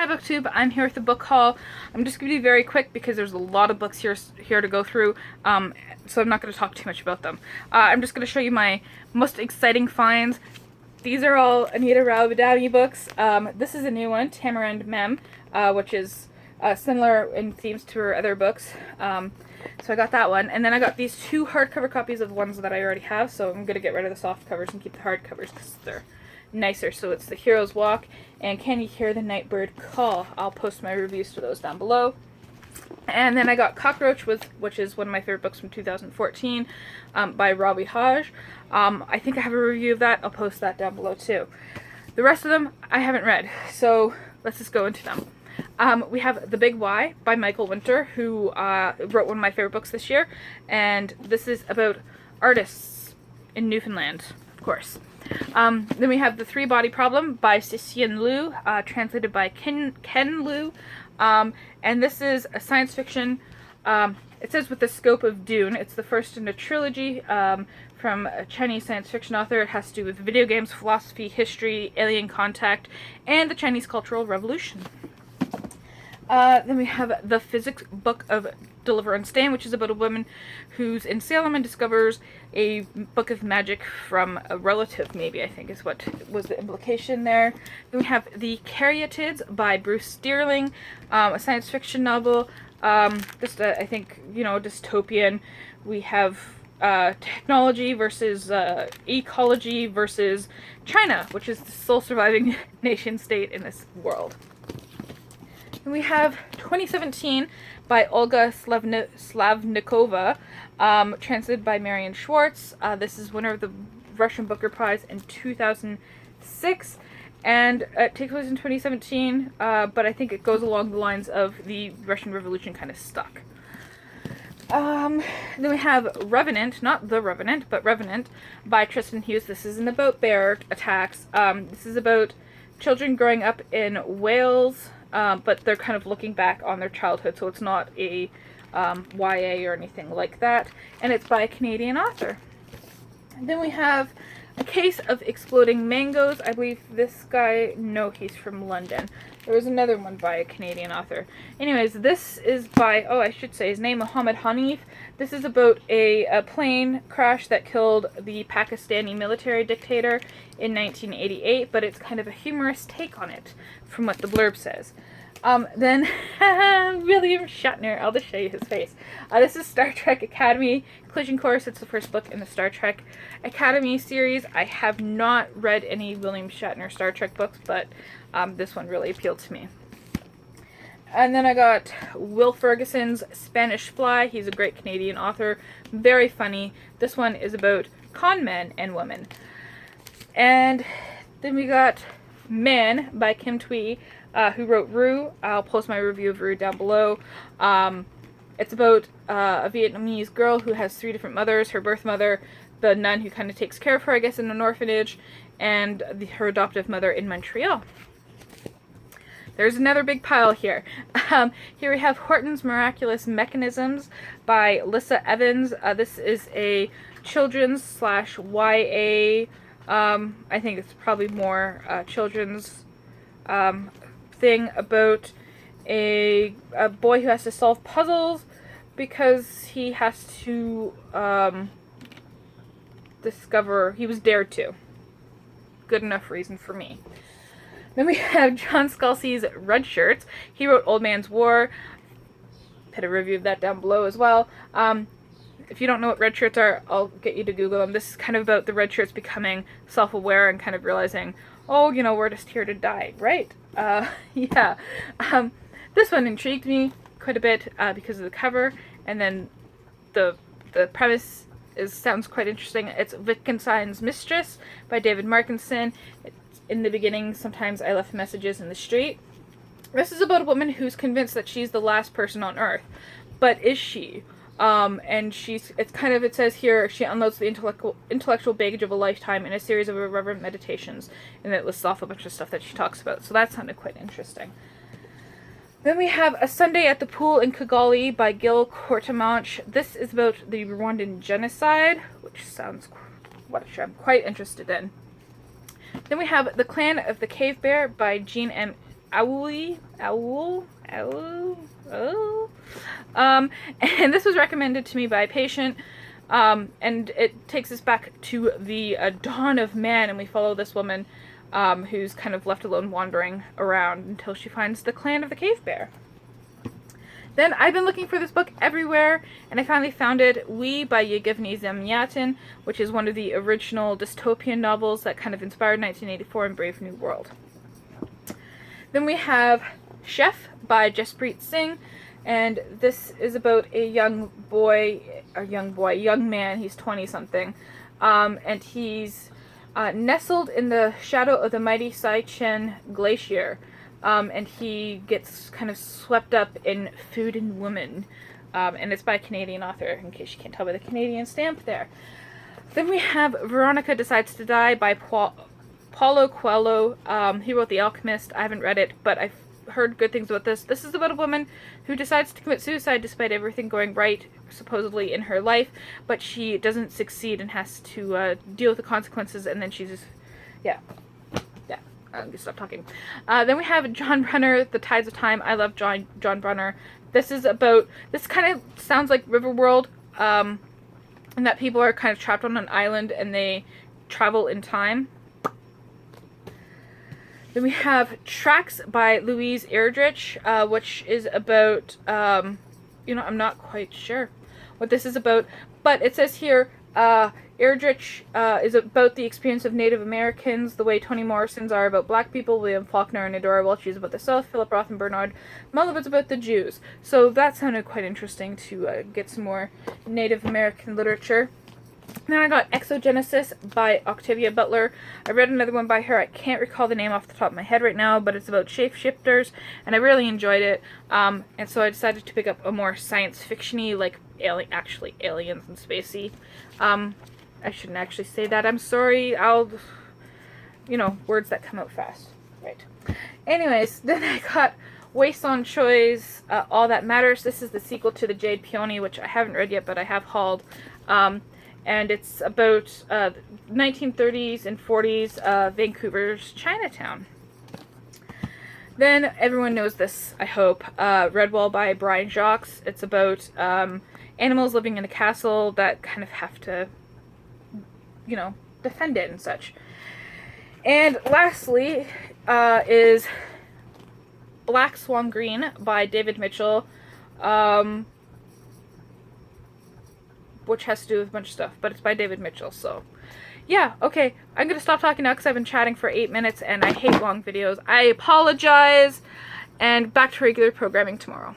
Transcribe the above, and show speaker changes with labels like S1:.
S1: Hi BookTube, I'm here with the book haul. I'm just going to be very quick because there's a lot of books here to go through, so I'm not going to talk too much about them. I'm just going to show you my most exciting finds. These are all Anita Rao Badami books. This is a new one, Tamarind Mem, which is similar in themes to her other books. So I got that one, and then I got these two hardcover copies of ones that I already have, so I'm going to get rid of the soft covers and keep the hard covers because they're nicer. So it's The Hero's Walk and Can You Hear the Nightbird Call. I'll post my reviews to those down below. And then I got Cockroach, which is one of my favorite books from 2014 by Robbie Hodge. I think I have a review of that. I'll post that down below too. The rest of them I haven't read, so let's just go into them. We have The Big Why by Michael Winter, who wrote one of my favorite books this year, and this is about artists in Newfoundland, of course. Then we have The Three Body Problem by Cixin Liu, translated by Ken Liu, and this is a science fiction, it says with the scope of Dune. It's the first in a trilogy from a Chinese science fiction author. It has to do with video games, philosophy, history, alien contact, and the Chinese Cultural Revolution. Then we have The Physics Book of Deliver and Stain, which is about a woman who's in Salem and discovers a book of magic from a relative, maybe, I think is what was the implication there. Then we have The Caryatids by Bruce Sterling, a science fiction novel, I think, dystopian. We have technology versus ecology versus China, which is the sole surviving nation state in this world. And we have 2017 by Olga Slavnikova, translated by Marian Schwartz. This is winner of the Russian Booker Prize in 2006, and it takes place in 2017, but I think it goes along the lines of the Russian Revolution kind of stuck. Then we have Revenant, not The Revenant, but Revenant by Tristan Hughes. This isn't about bear attacks. This is about children growing up in Wales, but they're kind of looking back on their childhood, so it's not a YA or anything like that, and it's by a Canadian author. And then we have A Case of Exploding Mangoes. I believe this guy, no, he's from London. There was another one by a Canadian author. Anyways, this is by, I should say his name, Mohammed Hanif. This is about a plane crash that killed the Pakistani military dictator in 1988, but it's kind of a humorous take on it, from what the blurb says. Then William Shatner, I'll just show you his face. This is Star Trek Academy Collision Course. It's the first book in the Star Trek Academy series. I have not read any William Shatner Star Trek books, but this one really appealed to me. And then I got Will Ferguson's Spanish Fly. He's a great Canadian author, very funny. This one is about con men and women. And then we got Man by Kim Thuy, who wrote Rue. I'll post my review of Rue down below. It's about a Vietnamese girl who has three different mothers. Her birth mother, the nun who kind of takes care of her, I guess, in an orphanage, and her adoptive mother in Montreal. There's another big pile here. Here we have Horton's Miraculous Mechanisms by Lissa Evans. This is a children's / YA, I think it's probably more children's thing about a boy who has to solve puzzles because he has to discover, he was dared to. Good enough reason for me. Then we have John Scalzi's Red Shirts. He wrote Old Man's War. Put a review of that down below as well. If you don't know what red shirts are, I'll get you to Google them. This is kind of about the red shirts becoming self-aware and kind of realizing, we're just here to die, right? Yeah. This one intrigued me quite a bit because of the cover, and then the premise sounds quite interesting. It's Wittgenstein's Mistress by David Markinson. In the beginning, sometimes I left messages in the street. This is about a woman who's convinced that she's the last person on Earth, but is she? And it says here, she unloads the intellectual baggage of a lifetime in a series of irreverent meditations, and it lists off a bunch of stuff that she talks about, so that sounded quite interesting. Then we have A Sunday at the Pool in Kigali by Gil Courtemanche. This is about the Rwandan genocide, which I'm quite interested in. Then we have The Clan of the Cave Bear by Jean M. And this was recommended to me by a patient. And it takes us back to the dawn of man, and we follow this woman who's kind of left alone wandering around until she finds the clan of the cave bear. Then I've been looking for this book everywhere, and I finally found it, We by Yevgeny Zamyatin, which is one of the original dystopian novels that kind of inspired 1984 and Brave New World. Then we have Chef by Jaspreet Singh, and this is about a young man, he's 20-something, and he's nestled in the shadow of the mighty Saichen Glacier, and he gets kind of swept up in Food and Woman, and it's by a Canadian author, in case you can't tell by the Canadian stamp there. Then we have Veronica Decides to Die by Paulo Coelho. He wrote The Alchemist. I haven't read it, but I've heard good things about this. This is about a woman who decides to commit suicide despite everything going right, supposedly, in her life, but she doesn't succeed and has to deal with the consequences, and then she's just, I'm gonna stop talking. Then we have John Brunner, The Tides of Time. I love John Brunner. This is about, this kind of sounds like Riverworld, and that people are kind of trapped on an island and they travel in time. Then we have Tracks by Louise Erdrich, which is about, I'm not quite sure what this is about, but it says here, Erdrich is about the experience of Native Americans, the way Toni Morrison's are about black people, William Faulkner and Adora Welch's about the South, Philip Roth and Bernard Mullivan's about the Jews. So that sounded quite interesting to get some more Native American literature. Then I got Exogenesis by Octavia Butler. I read another one by her. I can't recall the name off the top of my head right now, but it's about shapeshifters, and I really enjoyed it. And so I decided to pick up a more science fiction-y, like aliens and spacey. I shouldn't actually say that. I'm sorry. Words that come out fast. Right. Anyways, then I got Wei Son Choi's All That Matters. This is the sequel to The Jade Peony, which I haven't read yet, but I have hauled. And it's about 1930s and 40s Vancouver's Chinatown. Then everyone knows this, I hope. Redwall by Brian Jacques. It's about animals living in a castle that kind of have to, defend it and such. And lastly is Black Swan Green by David Mitchell. Which has to do with a bunch of stuff, but it's by David Mitchell, so yeah, okay, I'm gonna stop talking now because I've been chatting for 8 minutes and I hate long videos. I apologize, and back to regular programming tomorrow.